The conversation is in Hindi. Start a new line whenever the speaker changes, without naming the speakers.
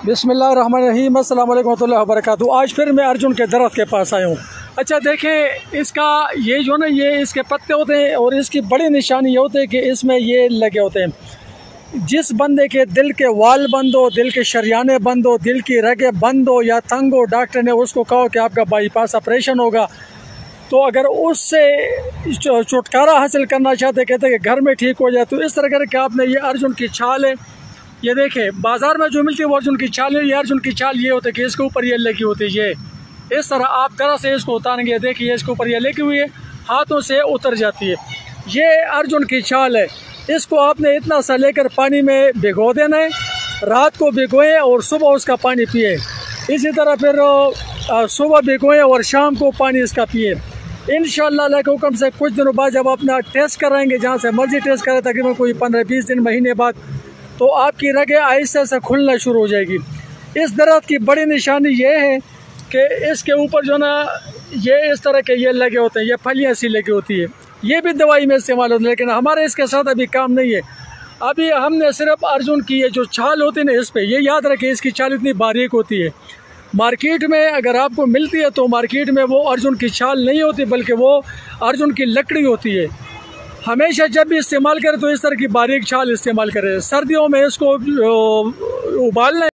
बिस्मिल्लाहिर्रहमानिर्रहीम, अस्सलाम वालेकुम रहमतुल्लाहि व बरकातहू। आज फिर मैं अर्जुन के दरख्त के पास आया हूँ। अच्छा देखें, इसका ये जो ना ये इसके पत्ते होते हैं और इसकी बड़ी निशानी ये होती है कि इसमें ये लगे होते हैं। जिस बंदे के दिल के वाल बंद हो, दिल के शरियाने बंद हो, दिल की रगें बंद हो या तंग हो, डॉक्टर ने उसको कहा कि आपका बाईपास ऑपरेशन होगा, तो अगर उससे छुटकारा हासिल करना चाहते, कहते हैं कि घर में ठीक हो जाए, तो इस तरह करके आपने ये अर्जुन की छाल है, ये देखें बाज़ार में जो मिलती है वो अर्जुन की छाल है। ये अर्जुन की छाल ये होती है कि इसके ऊपर ये लगी होती है, ये इस तरह आप तरह से इसको उतारेंगे, देखिए इसके ऊपर ये लगी हुई है, हाथों से उतर जाती है। ये अर्जुन की छाल है। इसको आपने इतना सा लेकर पानी में भिगो देना है, रात को भिगोएं और सुबह उसका पानी पिए। इसी तरह फिर सुबह भिगोएं और शाम को पानी इसका पिए। इंशाअल्लाह अल्लाह के हुक्म से कुछ दिनों बाद जब अपना टेस्ट कराएंगे, जहाँ से मर्जी टेस्ट करें, तकरीबन कोई 15-20 दिन महीने बाद, तो आपकी रगें आहिस्ते से खुलना शुरू हो जाएगी। इस दर्द की बड़ी निशानी ये है कि इसके ऊपर जो ना ये इस तरह के ये लगे होते हैं, ये फलियाँ सी लगी होती है। ये भी दवाई में इस्तेमाल होती है, लेकिन हमारे इसके साथ अभी काम नहीं है। अभी हमने सिर्फ अर्जुन की ये जो छाल होती है ना, इस पर ये याद रखें, इसकी छाल इतनी बारीक होती है। मार्केट में अगर आपको मिलती है तो मार्केट में वो अर्जुन की छाल नहीं होती, बल्कि वो अर्जुन की लकड़ी होती है। हमेशा जब भी इस्तेमाल करें तो इस तरह की बारीक छाल इस्तेमाल करें। सर्दियों में इसको उबालना